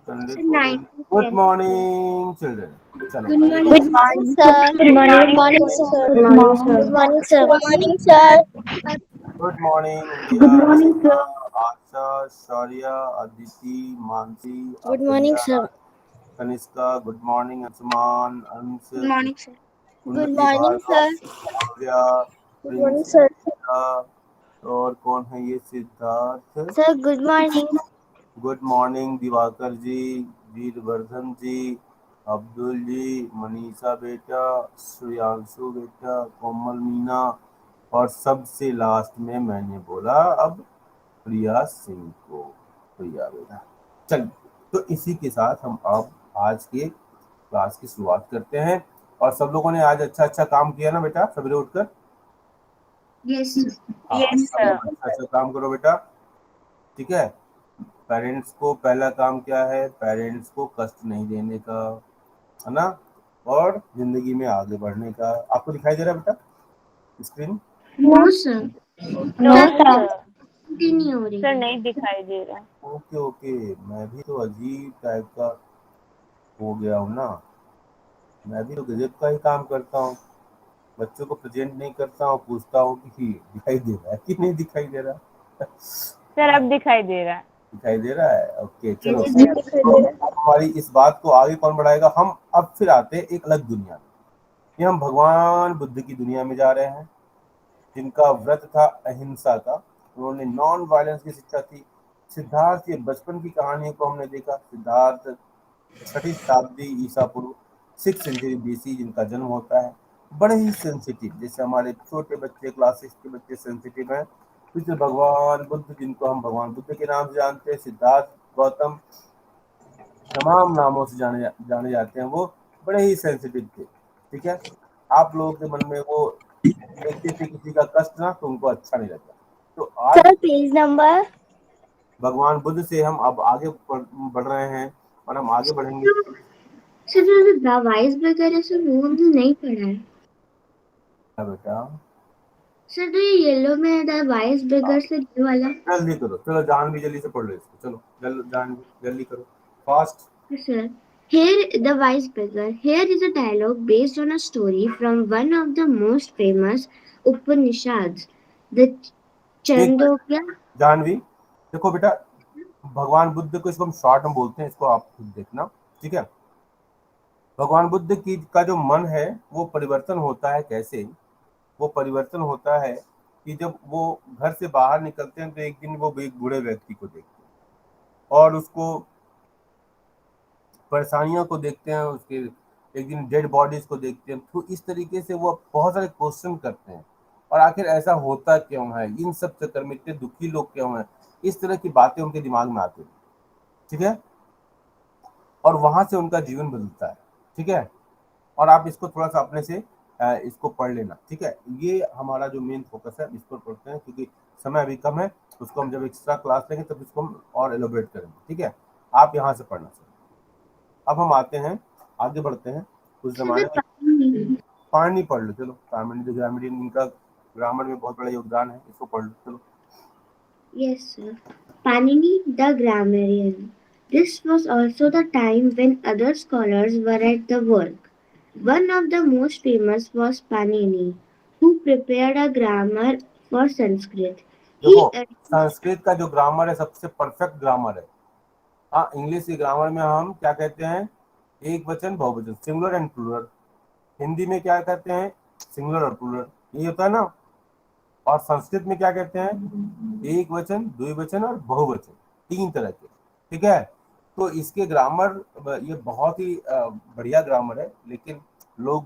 Sunday Sir, को 9 to good 10. Morning children. चलो Good पहले morning, Good sir. morning, sir. Good Good morning. morning, sir. Good morning, sir. Good morning, sir. Good morning, sir. Good morning India, Good morning, sir. Asha, Shaurya, Aditi, Mansi, Good morning, Atulya, sir. Kanishka, good morning Anshuman, Ansh, Good morning, sir. Good Unnati, morning, Bhargav, sir. Kavya, Good morning, Prince, sir. और कौन है ये Siddharth. Sir, good morning. Good morning Diwakar ji, Veervardhan ji, Abdul ji, Manisha बेटा, श्रेयांशु बेटा, कोमल मीना, और सबसे last में मैंने बोला अब प्रिया सिंह को। प्रिया बेटा चल, तो इसी के साथ हम अब आज के क्लास की शुरुआत करते हैं। और सब लोगों ने आज अच्छा अच्छा काम किया ना बेटा, सवेरे उठकर। Yes, sir. हाँ, Yes, सब sir. लोग अच्छा अच्छा काम करो बेटा, ठीक है। पेरेंट्स को पहला काम क्या है, पेरेंट्स को कष्ट नहीं देने का, है ना, और जिंदगी में आगे बढ़ने का। आपको दिखाई दे रहा है बेटा screen? No, sir. No, Sir, sir. छुट्टी नहीं हो रही सर है। नहीं दिखाई दे रहा। ओके ओके, मैं भी तो अजीब टाइप का हो गया हूँ ना, मैं भी तो गजब का ही काम करता हूँ। बच्चों को प्रेजेंट नहीं करता हूँ, पूछता हूँ कि दिखाई दे रहा है कि नहीं दिखाई दे रहा। सर अब दिखाई दे रहा। दिखाई दे रहा है, ओके चलो। Yes, जी sir. दिखाई तो दे रहा। हमारी इस बात को आगे कौन बढ़ाएगा, हम अब फिर आते हैं एक अलग दुनिया में। ये हम भगवान बुद्ध की दुनिया में जा रहे हैं, जिनका व्रत था अहिंसा का। उन्होंने नॉन वायलेंस की शिक्षा थी। सिद्धार्थ के बचपन की कहानियों को हमने देखा। सिद्धार्थ 6वीं शताब्दी ईसा पूर्व, 6th सेंचुरी बीसी जिनका जन्म होता है। बड़े ही सेंसिटिव, जैसे हमारे छोटे बच्चे क्लास 6 के बच्चे सेंसिटिव हैं, फिर भगवान बुद्ध, जिनको हम भगवान बुद्ध के नाम से जानते हैं, सिद्धार्थ, गौतम, तमाम नामों से जाने जाते हैं, वो बड़े ही सेंसिटिव थे, ठीक है। आप लोगों के मन में वो देखते थे किसी का कष्ट ना, तो उनको अच्छा नहीं लगता। तो आज सर पेज नंबर। भगवान बुद्ध से हम अब आगे बढ़ रहे हैं, और हम आगे बढ़ेंगे। सर, जो द वाइस बर्गर है सर, वो हमने नहीं पढ़ा है। क्या बेटा, सर, जो ये येलो में है द वाइस बर्गर से ये वाला। जल्दी करो, चलो जान भी जल्दी से पढ़ लो इसको, चलो जान जल्दी करो, fast. Sir, here the wise beggar. Here is a dialogue based on a story from one of the most famous Upanishads, the एक मिनट, Chandogya. जानवी, देखो बेटा, भगवान बुद्ध को, इसको हम शॉर्ट में बोलते हैं, इसको आप खुद देखना, ठीक है। भगवान बुद्ध की का जो मन है वो परिवर्तन होता है कैसे, वो परिवर्तन होता है कि जब वो घर से बाहर निकलते हैं, तो एक दिन वो एक बूढ़े व्यक्ति को देखते हैं, और उसको परेशानियों को देखते हैं, उसके एक दिन डेड बॉडीज को देखते हैं। तो इस तरीके से वो बहुत सारे क्वेश्चन करते हैं, और आखिर ऐसा होता क्यों है, इन सब चक्कर में इतने दुखी लोग क्यों हैं, इस तरह की बातें उनके दिमाग में आती हैं, ठीक है। और वहां से उनका जीवन बदलता है, ठीक है। और आप इसको थोड़ा सा अपने से इसको पढ़ लेना, ठीक है। ये हमारा जो मेन फोकस है, इस पर पढ़ते हैं, क्योंकि समय अभी कम है। उसको हम जब एक्स्ट्रा क्लास लेंगे तब इसको हम और एलोबरेट करेंगे, ठीक है। आप यहाँ से पढ़ना सर। अब हम आते हैं, आगे बढ़ते हैं। उस Sir, the जमाने में Panini. पानी पढ़ लो, चलो। पाणिनि जो ग्रामरियन, इनका ग्रामर में बहुत बड़ा योगदान है, इसको पढ़ लो, चलो। Yes, sir. Panini the grammarian. This was also the time when other scholars were at the work. One of the most famous was Panini, who prepared a grammar for Sanskrit. देखो, He Sanskrit का जो grammar है सबसे perfect grammar है। हाँ, English के grammar में हम क्या कहते हैं, एक वचन बहुवचन, सिंगुलर एंड प्लूरल। हिंदी में क्या कहते हैं, सिंगुलर और प्लूरल, ये होता है ना। और संस्कृत में क्या कहते हैं, एक वचन, द्विवचन और बहुवचन, तीन तरह के, ठीक है। तो इसके ग्रामर, ये बहुत ही बढ़िया ग्रामर है, लेकिन लोग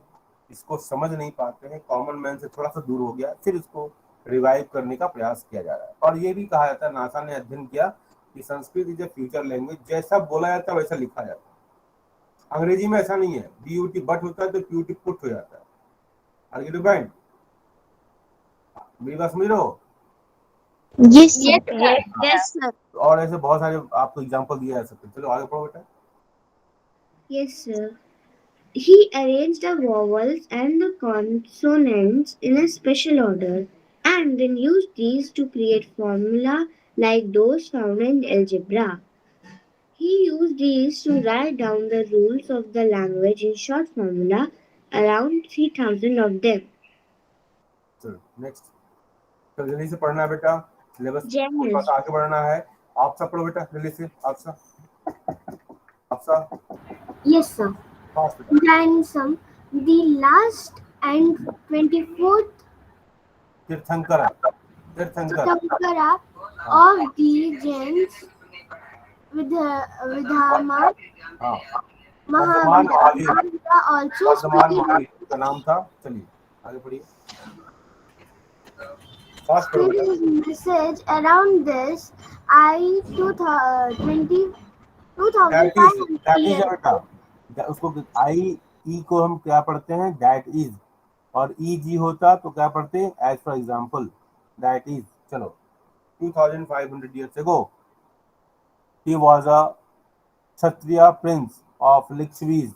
इसको समझ नहीं पाते हैं, कॉमन मैन से थोड़ा सा दूर हो गया, फिर इसको रिवाइव करने का प्रयास किया जा रहा है। और ये भी कहा जाता है, नासा ने अध्ययन किया कि Sanskrit is a future language, जैसा बोला जाता है वैसा लिखा जाता है। अंग्रेजी में ऐसा नहीं है, बीयूटी बट होता है तो क्यूटी पुट हो जाता है। आर यू डिफाइंड, मेरी बात समझ रहे हो? Yes, Yes, sir. sir. Yes, Yes, sir. sir. और ऐसे बहुत सारे आपको एग्जांपल दिए जा सकते हैं। चलो आगे पढ़ो बेटा। Yes, sir. He arranged the vowels and the consonants in a special order and then used these to create formula like those found in algebra. He used these to write down the rules of the language in short formula, around 3000 of them. चलो next, तो जल्दी से पढ़ना है बेटा, syllabus Janice. बस आगे बढ़ना है। आप सब पढ़ो बेटा जल्दी से, आप सब Yes, sir. फास्ट बेटा। Jainism, the last and 24th तीर्थंकर Tirthankara of the Jains, Vidhama हाँ, Varthaman Mahavir, Mahavira also Varthaman speaking Mahavir का नाम था। चलिए आगे पढ़िए, फास्ट पढ़ो बेटा। his message around this I 2000 that is 2500 years. बेटा, उसको आई ई को हम क्या पढ़ते हैं, दैट इज, और ई जी होता तो क्या पढ़ते हैं, as for example, that is. चलो 2500 years ago he was a Kshatriya prince of Likshvis,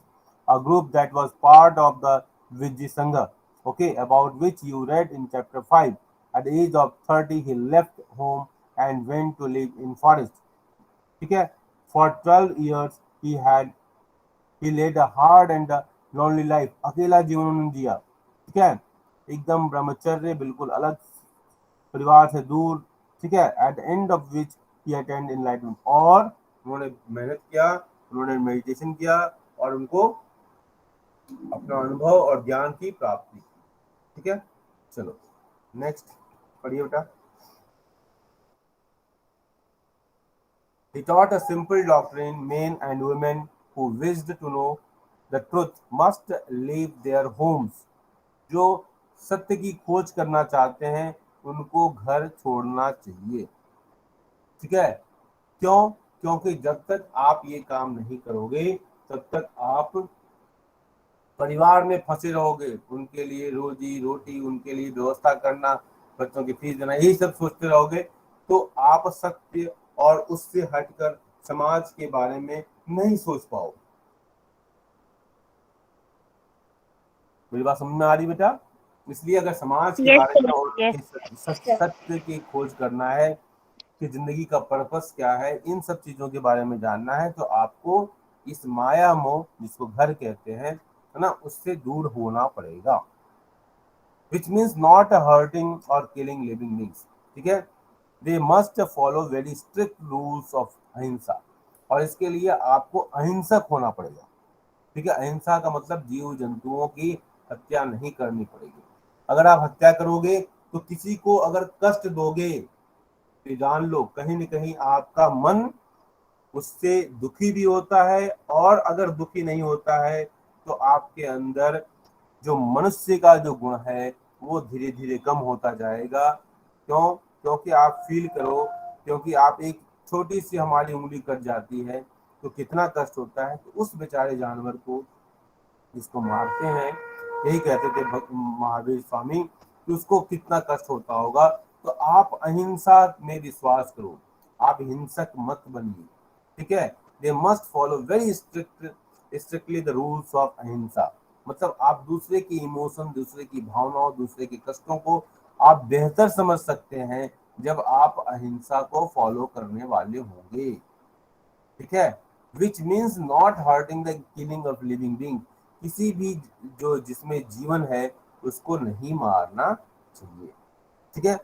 a group that was part of the Vijay Sangha, okay, about which you read in chapter 5. At the age of 30 he left home and went to live in forest, ठीक है। For 12 years he led a hard and a lonely life, अकेला जीवन उन्होंने जिया, ठीक है, एकदम ब्रह्मचर्य, बिल्कुल अलग, परिवार से दूर, ठीक है। At the end of which he attained enlightenment, और उन्होंने मेहनत किया, उन्होंने मेडिटेशन किया और उनको अपना अनुभव और ज्ञान की प्राप्ति, ठीक है। चलो नेक्स्ट पढ़िए बेटा। He taught a simple doctrine, men and women who wished to know the truth must leave their homes. जो सत्य की खोज करना चाहते हैं उनको घर छोड़ना चाहिए, ठीक है। क्यों? क्योंकि जब तक आप ये काम नहीं करोगे तब तक आप परिवार में फंसे रहोगे, उनके लिए रोजी रोटी, उनके लिए व्यवस्था करना, बच्चों की फीस देना, यही सब सोचते रहोगे, तो आप सत्य और उससे हटकर समाज के बारे में नहीं सोच पाओगे। मेरी बात समझ में आ रही बेटा? इसलिए अगर समाज के Yes, बारे में sir. और Yes. सत्य की खोज करना है कि जिंदगी का पर्पस क्या है, इन सब चीजों के बारे में जानना है, तो आपको इस माया मोह, जिसको घर कहते हैं, है ना, उससे दूर होना पड़ेगा। विच मीन्स नॉट हर्टिंग और किलिंग लिविंग बीइंग्स, ठीक है। They must follow very strict rules of अहिंसा, और इसके लिए आपको अहिंसक होना पड़ेगा, ठीक है। अहिंसा का मतलब जीव जंतुओं की हत्या नहीं करनी पड़ेगी। अगर आप हत्या करोगे तो किसी को अगर कष्ट दोगे तो जान लो कहीं न कहीं आपका मन उससे दुखी भी होता है, और अगर दुखी नहीं होता है तो आपके अंदर जो मनुष्य का जो गुण है वो धीरे धीरे कम होता जाएगा। क्यों? क्योंकि आप फील करो, क्योंकि आप एक छोटी सी हमारी उंगली कट जाती है तो कितना कष्ट होता है, तो उस बेचारे जानवर को जिसको मारते हैं, यही कहते थे महावीर स्वामी कि उसको कितना कष्ट होता होगा। तो आप अहिंसा में विश्वास करो, आप हिंसक मत बनिए, ठीक है। They must follow very strictly the rules of अहिंसा, मतलब आप दूसरे की इमोशन, दूसरे की भावनाओं, दूसरे के कष्टों को आप बेहतर समझ सकते हैं जब आप अहिंसा को फॉलो करने वाले होंगे, ठीक है। Which means not hurting the killing of living being, किसी भी जो जिसमें जीवन है उसको नहीं मारना चाहिए, ठीक है,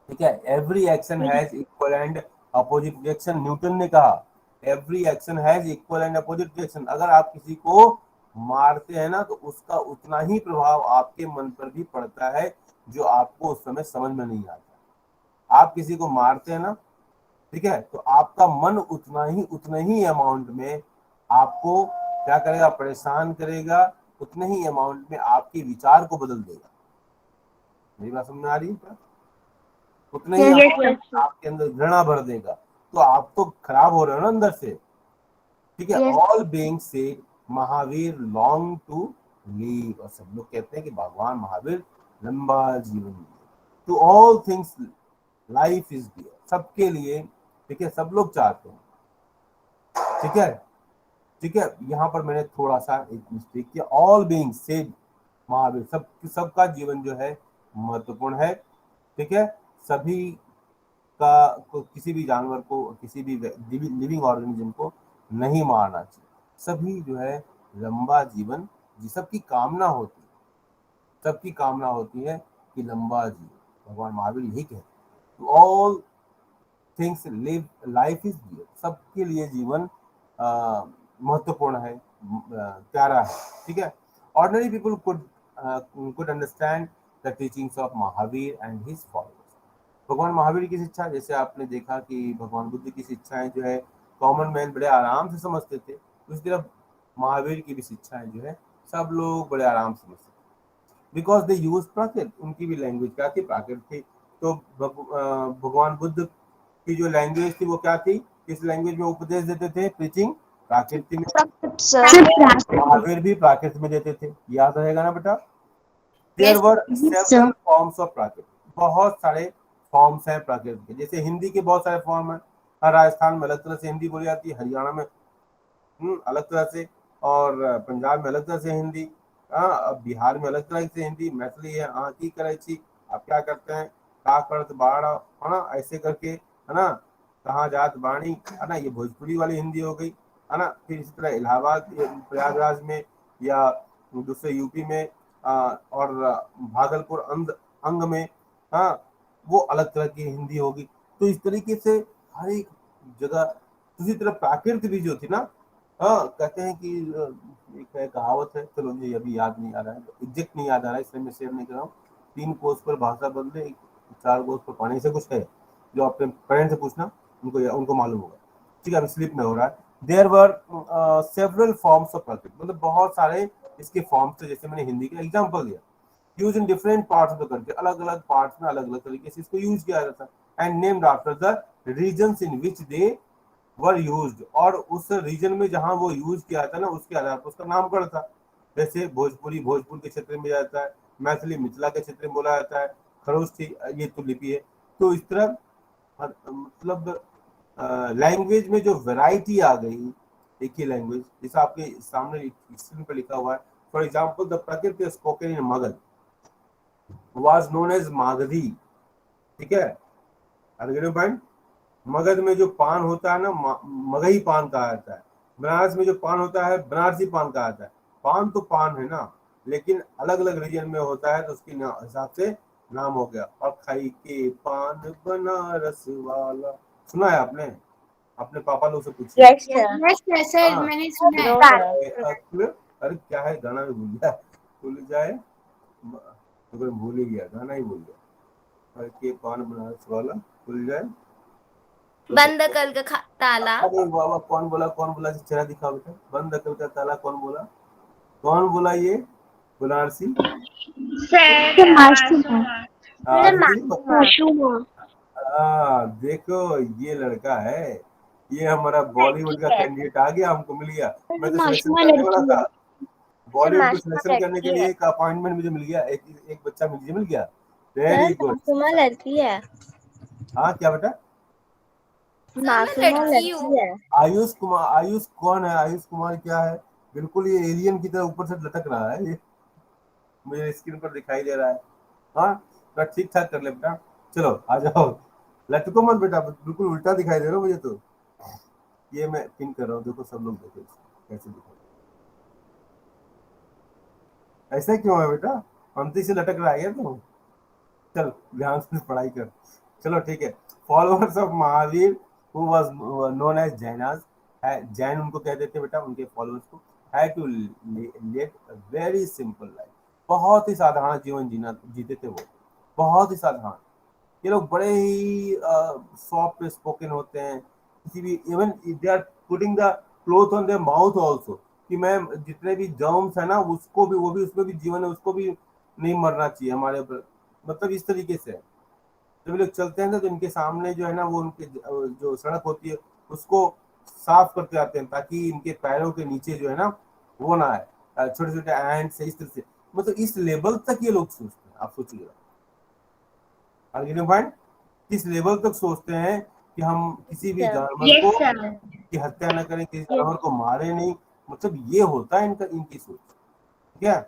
ठीक है। Every action has equal and opposite reaction, Newton ने कहा every action has equal and opposite reaction. अगर आप किसी को मारते हैं ना तो उसका उतना ही प्रभाव आपके मन पर भी पड़ता है जो आपको उस समय समझ में नहीं आता। आप किसी को मारते हैं ना, ठीक है, तो आपका मन उतना ही अमाउंट में आपको क्या करेगा, परेशान करेगा, उतने ही अमाउंट में आपके विचार को बदल देगा। मेरी बात समझ में आ रही है क्या? उतने ही Yes, amount yes. में आपके अंदर घृणा भर देगा, तो आप तो खराब हो रहे हो ना अंदर से, ठीक है। All being said Mahavir long to live, और सब लोग कहते हैं कि भगवान महावीर लंबा जीवन दिए। To all things life is dear, सबके लिए, ठीक है, सब लोग चाहते हैं, ठीक है, ठीक है। यहाँ पर मैंने थोड़ा सा एक मिस्टेक किया, ऑल बीइंग सेड महावीर, सबका जीवन जो है महत्वपूर्ण है, ठीक है। सभी का किसी भी जानवर को, किसी भी लिविंग ऑर्गेनिज्म को नहीं मारना चाहिए। सभी जो है लंबा जीवन सबकी कामना होती है, सबकी कामना होती है कि लंबा जीवन। भगवान महावीर यही कहते हैं, all things live life is dear. सबके लिए जीवन महत्वपूर्ण है, प्यारा है, ठीक है। Ordinary people could understand the teachings of Mahavir and his followers. भगवान महावीर की शिक्षा, जैसे आपने देखा कि भगवान बुद्ध की शिक्षाएं जो है कॉमन मैन बड़े आराम से समझते थे, उसी तरह महावीर की भी शिक्षाएं जो है सब लोग बड़े आराम से समझते थे। बिकॉज दे यूज प्राकृत, उनकी भी लैंग्वेज क्या थी? प्राकृत थी। तो भगवान बुद्ध की जो लैंग्वेज थी वो क्या थी? किस लैंग्वेज में उपदेश देते थे? प्रीचिंग प्राकृत में। महावीर भी प्राकृत में देते थे, याद रहेगा ना बेटा? There were several forms of Prakrit, बहुत सारे फॉर्म्स हैं प्राकृत के। जैसे हिंदी के बहुत सारे फॉर्म हैं, राजस्थान में अलग तरह से हिंदी बोली जाती है, हरियाणा में अलग तरह से, और पंजाब में अलग तरह से हिंदी, अब बिहार में अलग तरह से हिंदी। मैथिली है हाँ की कराची, आप क्या करते हैं का करत बाड़ा, है ना, ऐसे करके, है ना, कहाँ जात बाणी, है ना, ये भोजपुरी वाली हिंदी हो गई, है ना। फिर इसी तरह इलाहाबाद प्रयागराज में या दूसरे यूपी में और भागलपुर अंग में, हाँ, वो अलग तरह की हिंदी होगी। तो इस तरीके से हर एक जगह। उसी तरह प्राकृत भी जो थी ना, हाँ, कहते हैं कि एक है कहावत है, चलो मुझे अभी याद नहीं आ रहा है, एग्जैक्ट नहीं याद आ रहा है, इसलिए मैं शेयर नहीं कर रहा हूँ। 3 कोस पर भाषा बदले, 4 कोस पर पानी, से कुछ है, जो अपने पेरेंट्स से पूछना, उनको मालूम होगा, ठीक है। अभी स्लिप में हो रहा है। There were several forms of Prakrit, मतलब बहुत सारे इसके फॉर्म्स थे। जैसे मैंने हिंदी का एग्जाम्पल दिया, use in different parts of the country, अलग अलग पार्ट्स में अलग अलग तरीके से इसको यूज किया जाता है। And named after the regions in which they were used, और उस रीजन में जहां वो यूज किया था ना, उसके आधार पर उसका नामकरण था। जैसे भोजपुरी भोजपुर के क्षेत्र में जाता है, मैथिली मिथिला के क्षेत्र में बोला जाता है, खरोष्ठी ये तो लिपि है। तो इस तरह मतलब लैंग्वेज में जो वैरायटी आ गई, एक ही लैंग्वेज, जैसा आपके सामने स्क्रीन पर लिखा हुआ है। For example, the Prakrit spoken in Magadh was known as Magadhi, ठीक है। पॉइंट, मगध में जो पान होता है ना, मगही पान कहा जाता है। बनारस में जो पान होता है बनारसी पान कहा जाता है। पान तो पान है ना, लेकिन अलग अलग रीजन में होता है, तो उसके हिसाब से नाम हो गया। और खाई के पान बनारस वाला, सुना है आपने? अपने पापा लोग से पूछिए। Yes sir. यस सर, हाँ। मैंने सुना है। अरे क्या है, गाना भी भूल गया, भूल जाए तो भूल ही गया, गाना ही भूल गया। खाई के पान बनारस वाला भूल जाए, बंद कल का ताला। अरे बाबा, कौन बोला चेहरा दिखा बेटा। बंद अकल का ताला कौन बोला? कौन बोला ये? बनारसी। देखो ये लड़का है, ये हमारा बॉलीवुड का कैंडिडेट आ गया, हमको मिल गया। मैं तो सिलेक्शन करने वाला था, बॉलीवुड को सिलेक्शन करने के लिए एक अपॉइंटमेंट मुझे मिल गया, एक बच्चा मुझे मिल गया। Very good. लड़की है। हाँ क्या बेटा? लड़की हूँ। आयुष कुमार। आयुष कौन है? आयुष कुमार क्या है? बिल्कुल ये एलियन की तरह ऊपर से लटक रहा है, ये मुझे स्क्रीन पर दिखाई दे रहा है। हाँ तो ठीक ठाक कर ले बेटा, चलो आ जाओ। लटको मत बेटा, बिल्कुल उल्टा दिखाई दे रहा हो मुझे तो। ये मैं पिन कर रहा हूँ, देखो सब लोग देखो कैसे दिखा। ऐसा क्यों है बेटा? पंक्ति से लटक रहा है तो चल ध्यान से पढ़ाई कर। चलो ठीक है। Followers of Mahavir who was known as Jainas, Jain उनको कहते थे बेटा, उनके फॉलोअर्स को, had to live a very simple life, बहुत ही साधारण जीवन जीते थे वो, बहुत ही साधारण। ये लोग बड़े ही सॉफ्ट स्पोकन होते हैं, किसी भी, even they are putting the cloth on their mouth also, कि मैं जितने भी जर्म्स है ना, उसको भी, वो भी उसमें भी जीवन है, उसको भी नहीं मरना चाहिए हमारे ऊपर, मतलब इस तरीके से। जब लोग चलते हैं तो इनके सामने जो है ना, वो उनके जो सड़क होती है उसको साफ करके आते हैं, ताकि इनके पैरों के नीचे जो है ना वो ना आए छोटे छोटे एंड से, इस तरह से, मतलब इस लेवल तक ये लोग सोचते हैं। आप सोचिएगा पॉइंट, किस लेवल तक सोचते हैं कि हम किसी भी जानवर को की हत्या न करें, किसी जानवर को मारे नहीं, मतलब ये होता है इनकी सोच, ठीक है।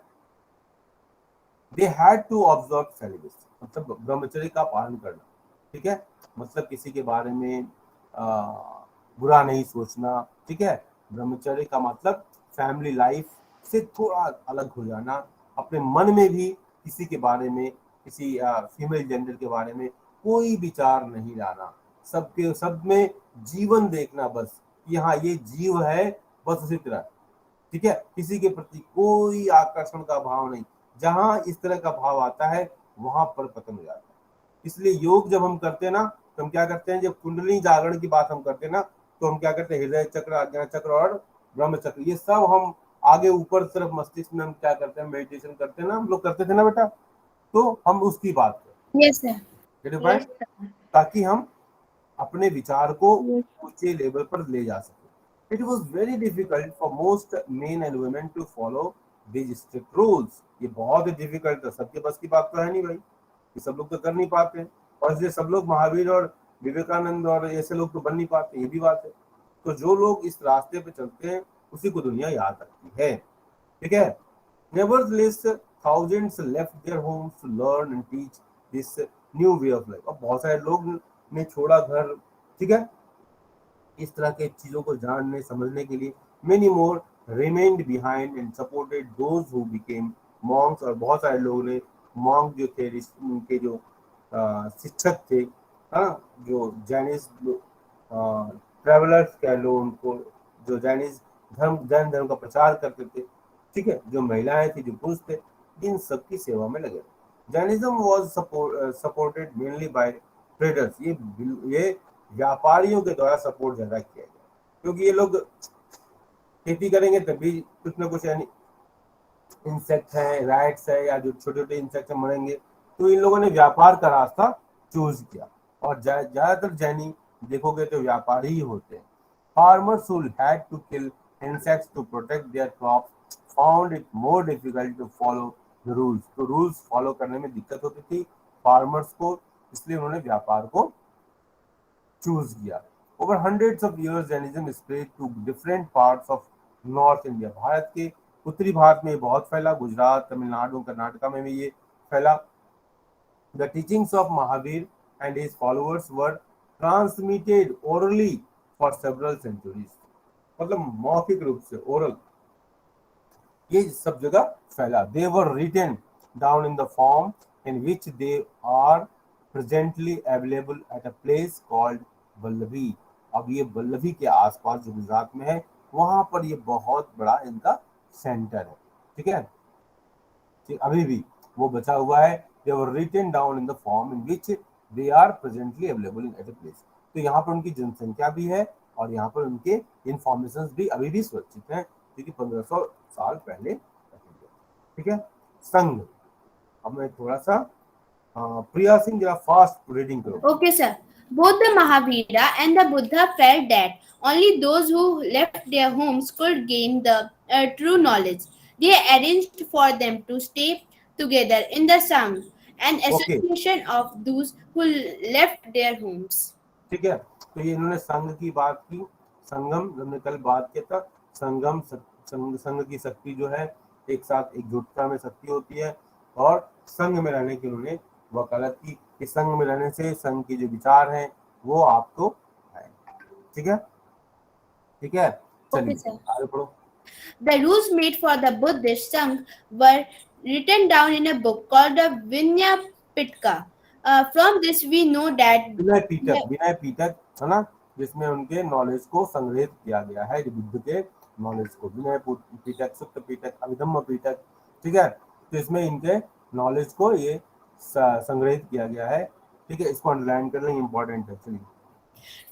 They had to observe celibacy, मतलब ब्रह्मचर्य का पालन करना, ठीक है, मतलब किसी के बारे में बुरा नहीं सोचना, ठीक है, ब्रह्मचर्य का मतलब फैमिली लाइफ से थोड़ा अलग हो जाना, अपने मन में भी किसी के बारे में, किसी फीमेल जेंडर के बारे में कोई विचार नहीं लाना, सबके सब में जीवन देखना, बस कि हाँ ये जीव है, बस उसी तरह, ठीक है, किसी के प्रति कोई आकर्षण का भाव नहीं। जहां इस तरह का भाव आता है वहां पर पतन हो जाता है। इसलिए योग जब हम करते हैं ना, तो हम क्या करते हैं, जब कुंडली जागरण की बात हम करते हैं ना, तो हम क्या करते हैं, हृदय चक्र, आज्ञा चक्र और ब्रह्म चक्र, ये सब हम आगे ऊपर तरफ मस्तिष्क में हम क्या करते हैं, मेडिटेशन करते हैं ना, हम लोग करते थे ना बेटा, तो हम उसकी बात करें। Yes sir. Yes, sir. ताकि हम अपने विचार को Yes. ऊंचे लेवल पर ले जा सके। It was very difficult for most men and women to follow these strict rules. ये बहुत ही डिफिकल्ट है, सबके बस की बात तो है नहीं भाई, ये सब लोग तो कर नहीं पाते हैं, और इसलिए सब लोग महावीर और विवेकानंद और ऐसे लोग तो बन नहीं पाते, ये भी बात है। तो जो लोग इस रास्ते पे चलते हैं उसी को दुनिया याद रखती है, ठीक है। Nevertheless, thousands left their homes to learn and teach this new way of life. अब बहुत सारे लोग ने छोड़ा घर, ठीक है, इस तरह के चीजों को जानने समझने के लिए। Many more remained behind and supported those who became monks, और बहुत सारे लोगों ने monk जो थे, उनके जो शिक्षक थे, हाँ, जो जैनिस ट्रेवलर्स कह लो उनको, जो जैन धर्म का प्रचार करते थे, ठीक है, जो महिलाएं थी, जो पुरुष थे, इन सबकी सेवा में लगे। Jainism was supported mainly by traders, ये व्यापारियों के द्वारा सपोर्ट ज्यादा किया गया, क्योंकि ये लोग खेती करेंगे तभी कुछ ना कुछ, यानी इंसेक्ट है, राइट्स है, या जो छोटे छोटे इंसेक्ट मरेंगे, तो इन लोगों ने व्यापार का रास्ता चूज किया। और ज्यादातर जैनी देखोगे तो व्यापारी ही होते हैं। Farmers who had to kill insects to protect their crops found it more difficult to follow the rules. तो रूल्स फॉलो करने में दिक्कत होती थी फार्मर्स को, इसलिए उन्होंने व्यापार को चूज किया। Over hundreds of years, Jainism spread to different parts of North India. Bharat के उत्तरी भारत में बहुत फैला, गुजरात, तमिलनाडु, कर्नाटका में भी ये फैला। The teachings of Mahavir and his followers were transmitted orally for several centuries. मतलब मौखिक रूप से, ओरल, ये सब जगह फैला। They were written down in the form in which they are presently available at a place called Vallabhi. अब ये वल्लभी के आसपास जो गुजरात में है, वहां पर ये बहुत बड़ा इनका सेंटर है, ठीक है, ठीक, अभी भी वो बचा हुआ है। They were written down in the form in which they are presently available at a place. तो यहाँ पर उनकी जनसंख्या भी है और यहाँ पर उनके इंफॉर्मेशन भी अभी भी सुरक्षित हैं, क्योंकि 1500 साल पहले, ठीक है। संघ, अब मैं थोड़ा सा प्रिया सिंह जरा फास्ट रीडिंग करो। Okay, sir. Both the Mahavira and the Buddha felt that only those who left their homes could gain the true knowledge. They arranged for them to stay together in the Sangh, an association of those who left their homes. ठीक है, तो ये इन्होंने संघ की बात की, संगम, हमने कल बात किया था, संगम, संघ की शक्ति जो है, एक साथ एकजुटता में शक्ति होती है, और संघ में रहने की उन्होंने वकालत की कि संघ में रहने से संघ के जो विचार हैं वो आपको आए, ठीक है, ठीक है, चलिए Okay, sir. आगे पढ़ो। The rules made for the Buddhist Sangh were written down in a book called the Vinaya Pitka. From this we know that विनय पीटक है ना, जिसमें उनके नॉलेज को संग्रहित किया गया है, बुद्ध के नॉलेज को, विनय पीटक, सुत्त पीटक, अभिधम्म पीटक, ठीक है, तो इसमें इनके नॉलेज को ये संग्रहित किया गया है, ठीक है, इसको अंडरलाइन करना इंपॉर्टेंट है। चलिए,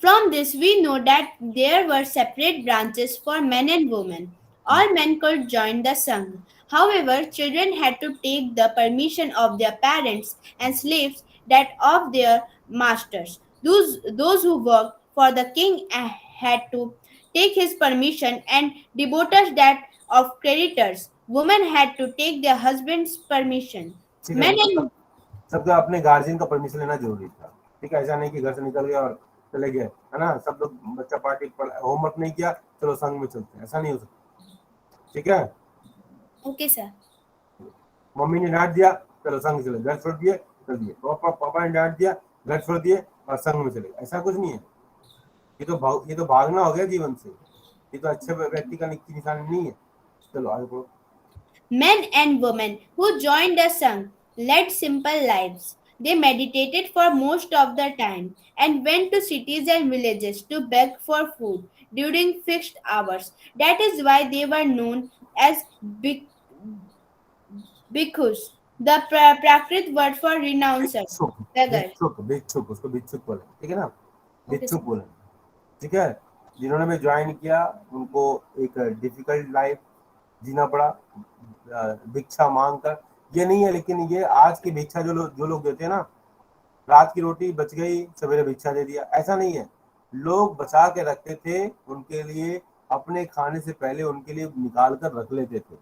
from this we know that there were separate branches for men and women. All men could join the Sangh. However, children had to take the permission of their parents and slaves that of their masters. Those who worked for the king had to take his permission, and devotees that of creditors. Women had to take their husband's permission. ठीक है, Men and सबका अपने guardian का permission लेना जरूरी था, ठीक है, ऐसा नहीं कि घर से निकल गया और चले गए, है ना, सब लोग बच्चा पार्टी होमवर्क नहीं किया, चलो संघ में चलते हैं, ऐसा नहीं हो सकता, ठीक है। okay, sir. मम्मी ने डांट दिया, चलो संघ चले, घर छोड़ दिए, चल दिए, पापा ने डांट दिया, घर छोड़ दिए और संघ में चले, ऐसा कुछ नहीं है, ये तो भागना हो गया जीवन से, ये तो अच्छे व्यक्ति का निशानी नहीं है। चलो आगे पढ़ो। Men and women who joined the Sangh led simple lives. They meditated for most of the time and went to cities and villages to beg for food during fixed hours. That is why they were known as bhikkhus, the Prakrit word for renouncer. भिक्षुक उसको भिक्षुक बोले, ठीक है ना, Okay, भिक्षुक बोले, ठीक है। जिन्होंने भी ज्वाइन किया उनको एक डिफिकल्ट लाइफ जीना पड़ा भिक्षा मांग कर। ये नहीं है लेकिन ये आज की भिक्षा जो लोग देते हैं ना, रात की रोटी बच गई सवेरे भिक्षा दे दिया, ऐसा नहीं है। लोग बचा के रखते थे उनके लिए, अपने खाने से पहले उनके लिए निकाल कर रख लेते थे,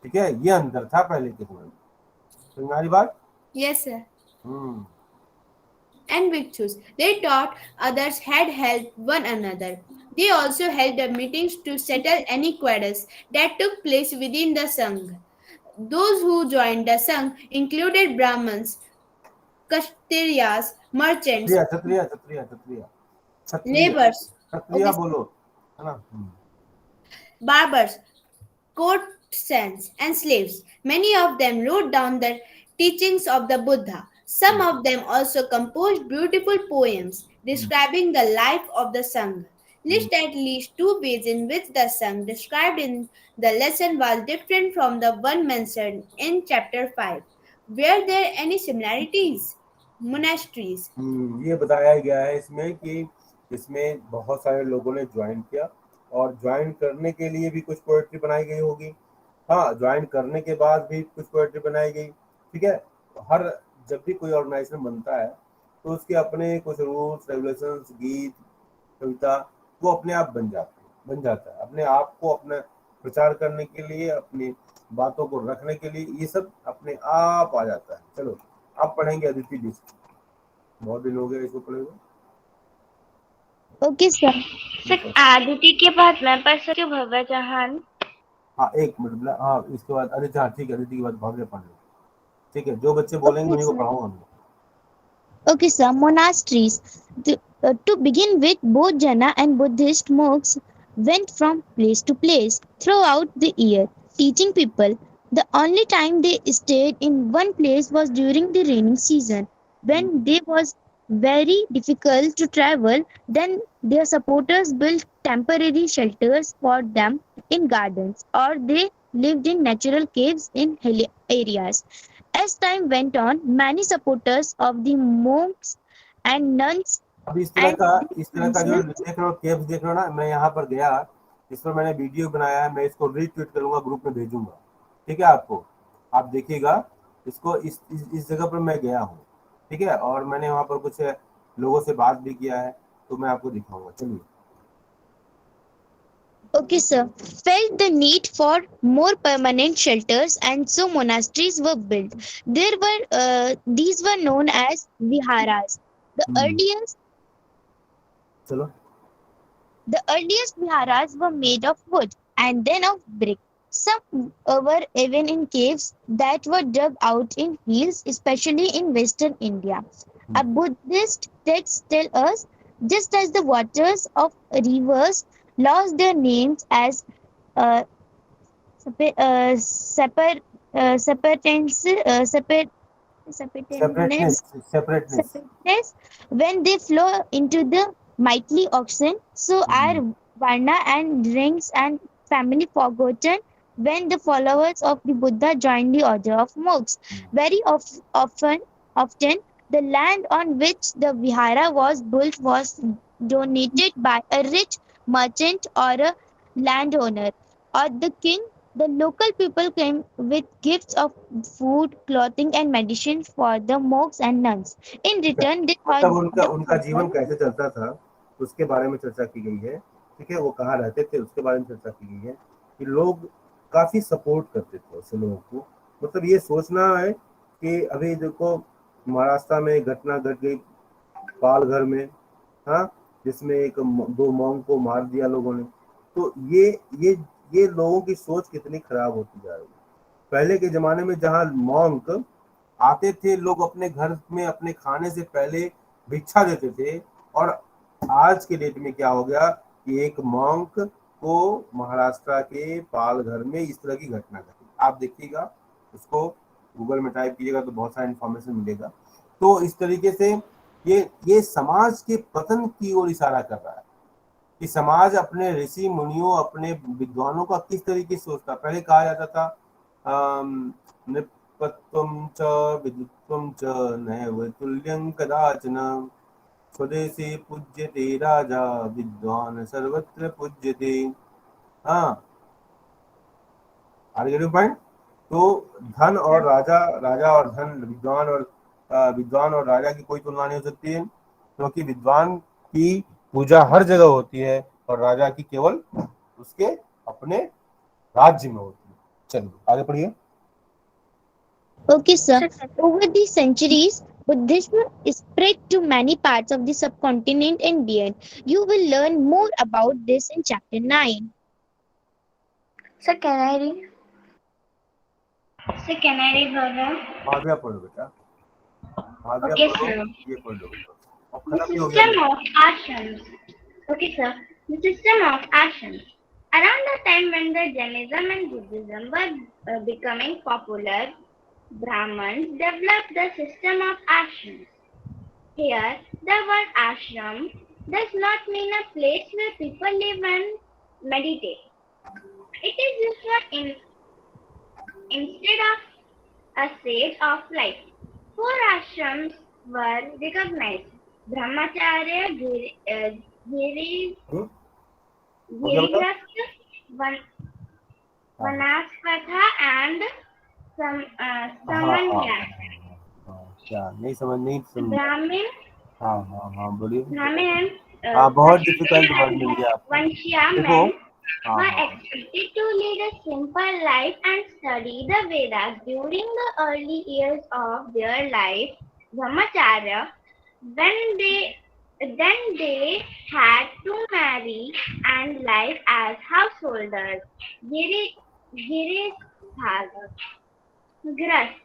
ठीक है। ये अंतर था पहले के समय में। तुम्हारी बात? Yes, sir. And bhikshus, they taught others had helped one another. They also held the meetings to settle any quarrels that took place within the Sangh. Those who joined the Sangh included Brahmins, Kshatriyas, merchants, laborers, क्षत्रिय बोलो, है ना, barbers, courtesans, and slaves. Many of them wrote down the teachings of the Buddha. Some of them also composed beautiful poems describing the life of the Sangh. List at least 2 ways in which the Sangh described in the lesson was different from the one mentioned in chapter 5. Were there any similarities? Monasteries. ये बताया गया है इसमें कि इसमें बहुत सारे लोगों ने ज्वाइन किया और ज्वाइन करने के लिए भी कुछ पोएट्री बनाई गई होगी। हाँ, ज्वाइन करने के बाद भी कुछ पोएट्री बनाई गई, ठीक है। हर जब भी कोई ऑर्गेनाइजेशन बनता है तो उसके अपने कुछ रूल्स रेगुलेशंस, गीत, कविता वो अपने आप बन जाता है। अपने आप को अपना प्रचार करने के लिए, अपनी बातों को रखने के लिए ये सब अपने आप आ जाता है। चलो आप पढ़ेंगे अदिति लिस्ट, बहुत दिन हो गए इसको पढ़े हुए। Okay sir. सर आदिति के बाद मैं पढ़ सकती हूँ भव्य चौहान? हाँ एक मिनट, हाँ इसके बाद अदिति, हाँ ठीक है, अदिति के बाद भव्य पढ़ लो, ठीक है। जो बच्चे बोलेंगे उन्हीं को पढ़ाऊंगा। Okay, sir. Monasteries. To begin with, both Jaina and Buddhist monks went from place to place throughout the year, teaching people. The only time they stayed in one place was during the rainy season, when they was very difficult to travel. Then their supporters built temporary shelters for them in gardens, or they lived in natural caves in hilly areas. As time went on, many supporters of the monks and nuns अब इस तरह का जो देख रहे हो, caves देख रहे हो ना, मैं यहाँ पर गया, इस पर मैंने वीडियो बनाया है, मैं इसको रीट्वीट करूंगा, ग्रुप में भेजूंगा, ठीक है। आपको आप देखिएगा इसको, इस जगह पर मैं गया हूँ, ठीक है। और मैंने वहाँ पर कुछ लोगों से बात भी किया है, तो मैं आपको दिखाऊंगा। चलिए। Okay, sir. Felt the need for more permanent shelters, and so monasteries were built. These were known as viharas. The earliest viharas were made of wood and then of brick. Some were even in caves that were dug out in hills, especially in western India. A Buddhist text tells us, just as the waters of rivers lost their names as separateness when they flow into the mighty ocean, so are varna and ranks and family forgotten when the followers of the Buddha join the order of monks. Very often, the land on which the vihara was built was donated by a rich merchant or a landowner or the king. The local people came with gifts of food, clothing, and medicine for the monks and nuns. In return, they उनका जीवन कैसे चलता था उसके बारे में चर्चा की गई है, ठीक है। वो कहाँ रहते थे उसके बारे में चर्चा की गई है कि लोग काफी सपोर्ट करते थे ऐसे लोगों को। मतलब ये सोचना है कि अभी देखो महाराष्ट्र में घटना घट गई पालघर में, हाँ, जिसमें एक 2 मॉन्क को मार दिया लोगों ने। तो ये लोगों की सोच कितनी खराब होती जा रही है। पहले के जमाने में जहाँ मॉन्क आते थे, लोग अपने घर में अपने खाने से पहले भिक्षा देते थे, और आज के डेट में क्या हो गया कि एक मॉन्क को महाराष्ट्र के पालघर में इस तरह की घटना घटी। आप देखिएगा, उसको गूगल में टाइप कीजिएगा तो बहुत सारा इन्फॉर्मेशन मिलेगा। तो इस तरीके से ये समाज के पतन की ओर इशारा कर रहा है कि समाज अपने ऋषि मुनियों, अपने विद्वानों का किस तरीके से सोचता। पहले कहा जाता था नृपत्वं च विद्वत्वं च नैव तुल्यं कदाचन, स्वदेशे पूज्यते राजा विद्वान सर्वत्र पूज्यते। हाँ, आर गेट पॉइंट। तो धन और राजा, राजा और धन, विद्वान और राजा की कोई तुलना नहीं हो सकती है, क्योंकि विद्वान की पूजा हर जगह होती है और राजा की केवल उसके अपने राज्य में होती है। चलिए आगे पढ़िए। Okay, sir. Over the centuries, Buddhism spread to many parts of the subcontinent and beyond. You will learn more about this in chapter 9. Sir, can I read? So can I read further? भाग्या पढ़ो बेटा, भाग्या Okay, पढ़ो, sir. ये पढ़ लो बेटा। अब The खत्म भी हो गया। system of ashrams. Okay, sir. The system of ashrams. Around the time when the Jainism and Buddhism were becoming popular, Brahmins developed the system of ashrams. Here, the word ashram does not mean a place where people live and meditate. It is used for instead of a stage of life. 4 ashrams were recognized: Brahmacharya, Girihastha, Vanaspatha, and Samanyasa. क्या नहीं समझ Brahmin, हाँ बोलिए। Brahmin, हाँ, बहुत difficult word मिल गया आपको। Vanshya देखो, men were expected to lead a simple life and study the Vedas during the early years of their life. Brahmacharya, then they had to marry and live as householders. Grist,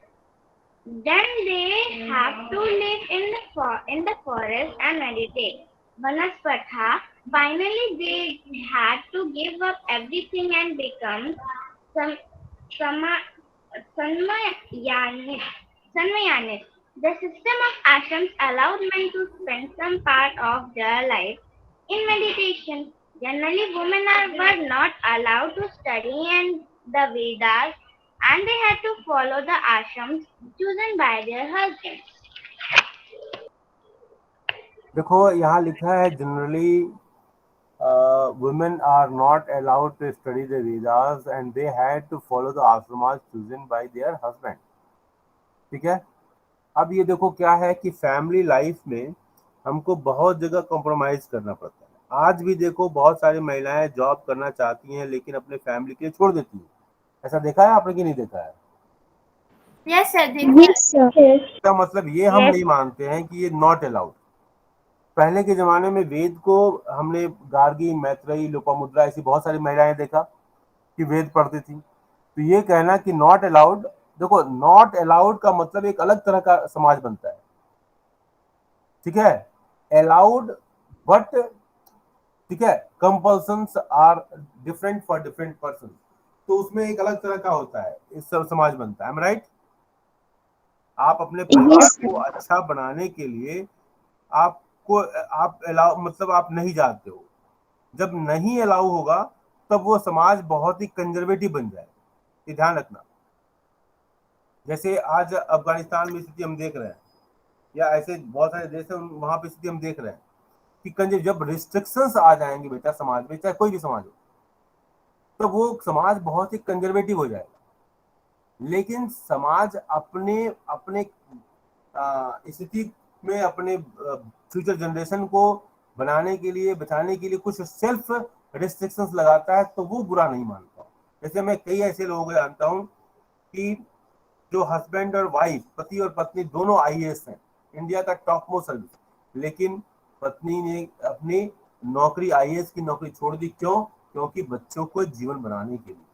then they have to live in the forest and meditate. Vanaspatha, finally they had to give up everything and become Sanmayanis. The system of ashrams allowed men to spend some part of their life in meditation. Generally, women were not allowed to study in the Vedas and they had to follow the ashrams chosen by their husbands. देखो यहाँ लिखा है generally women are not allowed to study the Vedas and they had to follow the ashramas chosen by their husband. ठीक है। अब ये देखो क्या है कि फैमिली लाइफ में हमको बहुत जगह कॉम्प्रोमाइज करना पड़ता है। आज भी देखो बहुत सारी महिलाएं जॉब करना चाहती हैं लेकिन अपने फैमिली के लिए छोड़ देती हैं। ऐसा देखा है आपने कि नहीं देखा है? Yes, sir. Yes, sir. इसका मतलब ये हम नहीं मानते हैं कि ये नॉट अलाउड। पहले के जमाने में वेद को हमने गार्गी, मैत्रेयी, लोपामुद्रा ऐसी बहुत सारी महिलाएं देखा कि वेद पढ़ती थी। तो ये कहना कि नॉट अलाउड, देखो नॉट अलाउड का मतलब एक अलग तरह का समाज बनता है, ठीक है। अलाउड बट, ठीक है, compulsions are different for different person, तो उसमें एक अलग तरह का होता है, इस सब समाज बनता है। राइट? आप अपने परिवार को अच्छा बनाने के लिए आप अलाउ, मतलब आप नहीं जाते हो। जब नहीं अलाउ होगा तब वो समाज बहुत ही कंजर्वेटिव बन जाए, ये ध्यान रखना। जैसे आज अफगानिस्तान में स्थिति हम देख रहे हैं, या ऐसे बहुत सारे देश हैं वहां पे स्थिति हम देख रहे हैं कि जब रिस्ट्रिक्शंस आ जाएंगे बेटा समाज में, चाहे कोई भी समाज हो, तो वो समाज बहुत ही कंजर्वेटिव हो जाएगा। लेकिन समाज अपने अपने स्थिति में अपने फ्यूचर जनरेशन को बनाने के लिए, बचाने के लिए कुछ सेल्फ रिस्ट्रिक्शंस लगाता है, तो वो बुरा नहीं मानता। जैसे मैं कई ऐसे लोगों को जानता हूँ कि जो हस्बैंड और वाइफ, पति और पत्नी दोनों आईएएस हैं, इंडिया का टॉप मोस्ट सर्विस, लेकिन पत्नी ने अपनी नौकरी, आईएएस की नौकरी छोड़ दी। क्यों? क्योंकि बच्चों को जीवन बनाने के लिए।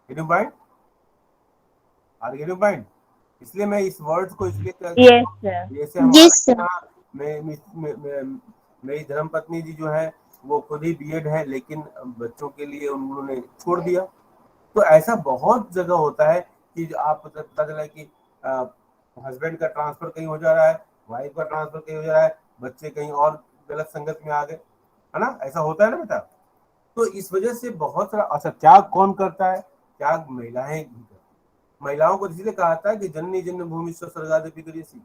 Getting point? Are getting point? इसलिए मैं इस वर्ड को इसलिए जैसे हमारे यहाँ मेरी धर्मपत्नी जी जो है वो खुद ही बीएड है लेकिन बच्चों के लिए उन्होंने छोड़ दिया। तो ऐसा बहुत जगह होता है कि आप पता चला कि हस्बैंड का ट्रांसफर कहीं हो जा रहा है, वाइफ का ट्रांसफर कहीं हो जा रहा है, बच्चे कहीं और गलत संगत में आ गए, है ना, ऐसा होता है ना बेटा। तो इस वजह से बहुत सारा, अच्छा त्याग कौन करता है? त्याग महिलाएं ही करती हैं। महिलाओं को इसलिए कहा था कि जननी जन्मभूमि स्वर्गादि पितरीसी,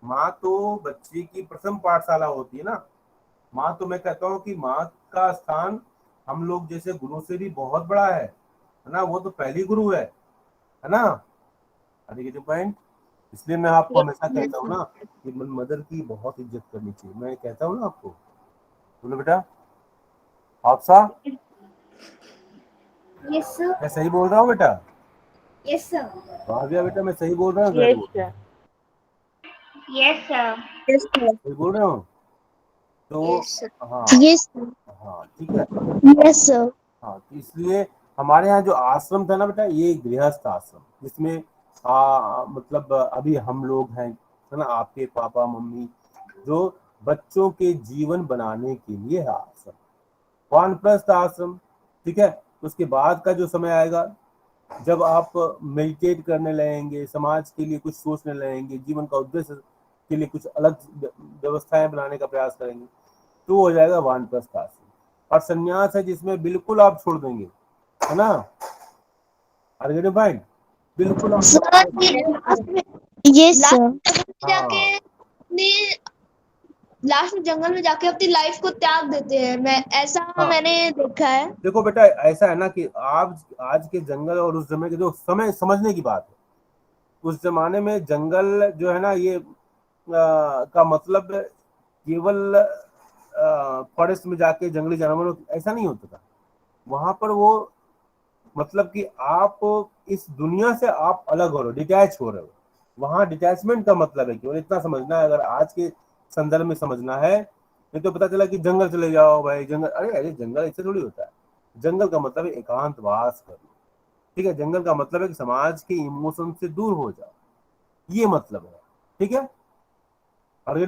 माँ तो बच्चे की प्रथम पाठशाला होती है ना। माँ तो मैं कहता हूँ कि माँ का स्थान हम लोग जैसे गुरु से भी बहुत बड़ा है ना, वो तो पहली गुरु है ना। अरे जो पॉइंट, इसलिए मैं आपको हमेशा कहता हूँ ना कि मदर की बहुत इज्जत करनी चाहिए। मैं कहता हूँ ना आपको, बोलो बेटा आपसा, Yes, sir. मैं सही बोल रहा हूँ बेटा? Yes, sir. भाग्या बेटा मैं सही बोल रहा हूँ, गलत Yes, बोल रहा sir. हूँ? Yes, sir. Yes, sir. सही बोल रहा हूँ तो Yes, sir. हाँ Yes, sir. हाँ ठीक है। Yes, sir. हाँ तो इसलिए हमारे यहाँ जो आश्रम था ना बेटा, ये गृहस्थ आश्रम, जिसमें मतलब अभी हम लोग हैं, है ना, आपके पापा मम्मी, जो बच्चों के जीवन बनाने के लिए है आश्रम, वानप्रस्थ आश्रम। ठीक है, उसके बाद का जो समय आएगा जब आप मेडिटेट करने लगेंगे, समाज के लिए कुछ सोचने लगेंगे, जीवन का उद्देश्य के लिए कुछ अलग व्यवस्थाएं बनाने का प्रयास करेंगे, तो हो जाएगा वानप्रस्थ आश्रम। और संन्यास है जिसमें बिल्कुल आप छोड़ देंगे, है ना, अर्गेनिक भाई, बिल्कुल आप Sir, yes, sir. जाके हाँ अपनी लास्ट में जंगल में जाके अपनी लाइफ को त्याग देते हैं, मैं ऐसा हाँ। मैंने देखा है। देखो बेटा ऐसा है ना कि आज के जंगल और उस समय के जो समय समझने की बात है। उस जमाने में जंगल जो है ना, ये का मतलब केवल फॉरेस्ट में जाके जंगली जानवरों, ऐसा नहीं होता था वहां पर। वो मतलब कि आप इस दुनिया से आप अलग हो रहे हो, डिटैच हो रहे हो। वहां डिटैचमेंट का मतलब है, केवल इतना समझना है, अगर आज के संदर्भ में समझना है। नहीं तो पता चला कि जंगल चले जाओ भाई, जंगल, अरे अरे जंगल ऐसे थोड़ी होता है। जंगल का मतलब है एकांतवास करना। ठीक है, जंगल का मतलब है कि समाज के इमोशन से दूर हो जाओ, ये मतलब है। ठीक है,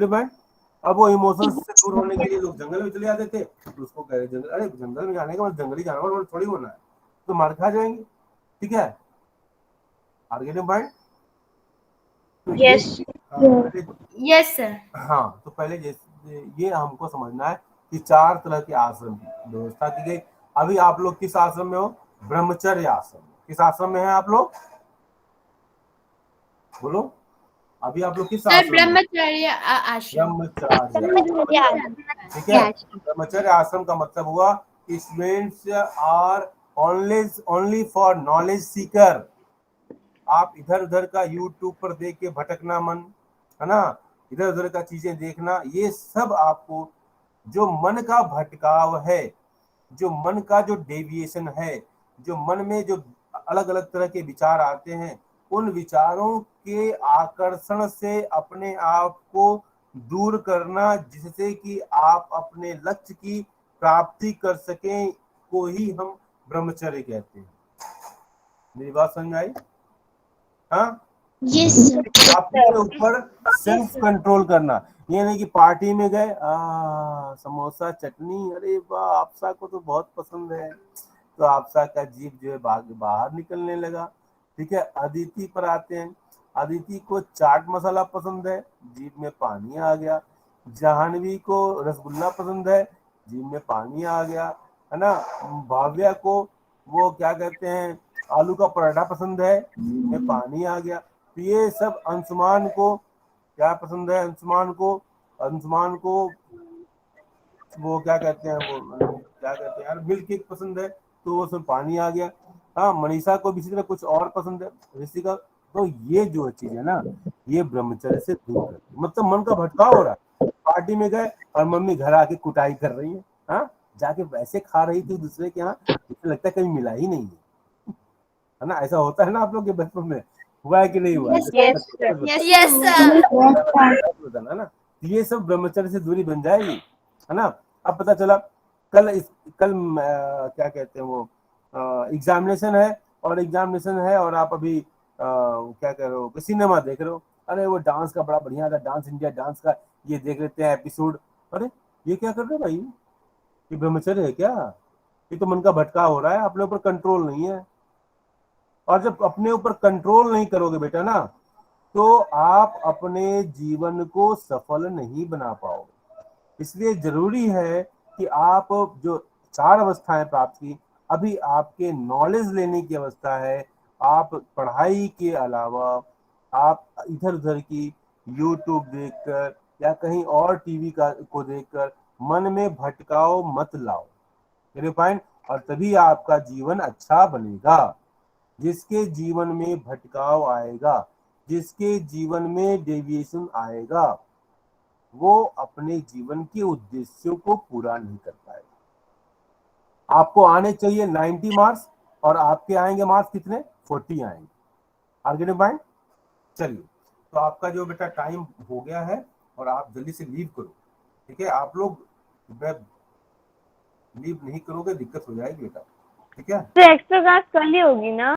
मैन, अब वो इमोशंस से दूर होने के लिए लोग जंगल में चले जाते थे, तो उसको कह रहे जंगल, अरे जंगल में जाने का मतलब जंगली जानवर थोड़ी होना है, तो मार खा जाएंगे। ठीक है, मैन, तो Yes. Yes, sir. हाँ तो पहले जैसे ये हमको समझना है कि 4 तरह के आश्रम की व्यवस्था की गई। अभी आप लोग किस आश्रम में हो? ब्रह्मचर्य आश्रम। किस आश्रम में है आप लोग? बोलो, अभी आप लोग किस Sir, आश्रम में? Brahmacharya ashram. ब्रह्मचार्य। ठीक है, ब्रह्मचर्य आश्रम का मतलब हुआ students are only for knowledge seeker. आप इधर उधर का यूट्यूब पर देख के भटकना मन, है ना, इधर उधर का चीजें देखना, ये सब आपको जो मन का भटकाव है, जो मन का जो डेविएशन है, जो मन में जो अलग अलग तरह के विचार आते हैं, उन विचारों के आकर्षण से अपने आप को दूर करना, जिससे कि आप अपने लक्ष्य की प्राप्ति कर सकें, को ही हम ब्रह्मचर्य कहते हैं। मेरी बात समझ में आई? हाँ, Yes, sir. अपने ऊपर सेल्फ कंट्रोल करना। ये नहीं कि पार्टी में गए समोसा चटनी, अरे वाह आपसा को तो बहुत पसंद है, तो आपसा का जीभ जो है बाहर निकलने लगा। ठीक है, अदिति पर आते हैं। अदिति को चाट मसाला पसंद है, जीभ में पानी आ गया। जाह्नवी को रसगुल्ला पसंद है, जीभ में पानी आ गया, है ना। भाव्या को वो क्या कहते हैं, आलू का पराठा पसंद है, जीभ में पानी आ गया। तो ये सब अंशुमान को क्या पसंद है? अंशुमान को वो क्या कहते हैं, वो क्या कहते हैं यार, मिल्क केक पसंद है, तो उसमें पानी आ गया। हाँ, मनीषा को भी इसी तरह कुछ और पसंद है, ऋषिका। तो ये जो चीज है ना, ये ब्रह्मचर्य से दूर कर, मतलब मन का भटकाव हो रहा है। पार्टी में गए और मम्मी घर आके कुटाई कर रही है, हाँ, जाके वैसे खा रही थी दूसरे के यहाँ, मुझे लगता है कहीं मिला ही नहीं है ना। ऐसा होता है ना आप लोग के बचपन में, हुआ है कि नहीं हुआ? Yes, sir. Yes, sir. है ना। ये सब ब्रह्मचर्य से दूरी बन जाएगी, है ना। अब पता चला कल क्या कहते हैं वो एग्जामिनेशन है, और आप अभी क्या कर रहे हो, सिनेमा देख रहे हो। अरे वो डांस का बड़ा बढ़िया था, डांस इंडिया डांस का ये देख लेते हैं एपिसोड। अरे ये क्या कर रहे हो भाई, ये ब्रह्मचर्य है क्या? ये तो मन का भटकाव हो रहा है, अपने ऊपर कंट्रोल नहीं है। और जब अपने ऊपर कंट्रोल नहीं करोगे बेटा ना, तो आप अपने जीवन को सफल नहीं बना पाओगे। इसलिए जरूरी है कि आप जो 4 अवस्थाएं प्राप्त की, अभी आपके नॉलेज लेने की अवस्था है। आप पढ़ाई के अलावा आप इधर उधर की यूट्यूब देखकर या कहीं और टीवी को देखकर मन में भटकाव मत लाओ, पॉइंट। और तभी आपका जीवन अच्छा बनेगा। जिसके जीवन में भटकाव आएगा, जिसके जीवन में डेविएशन आएगा, वो अपने जीवन के उद्देश्यों को पूरा नहीं कर पाएगा। आपको आने चाहिए 90 मार्क्स और आपके आएंगे मार्क्स कितने? 40 आएंगे। आगे पॉइंट। चलिए, तो आपका जो बेटा टाइम हो गया है और आप जल्दी से लीव करो, ठीक है? आप लोग लीव नहीं करोगे दिक्कत हो जाएगी बेटा, ठीक है? तो एक्स्ट्रा क्लास कल ही होगी ना?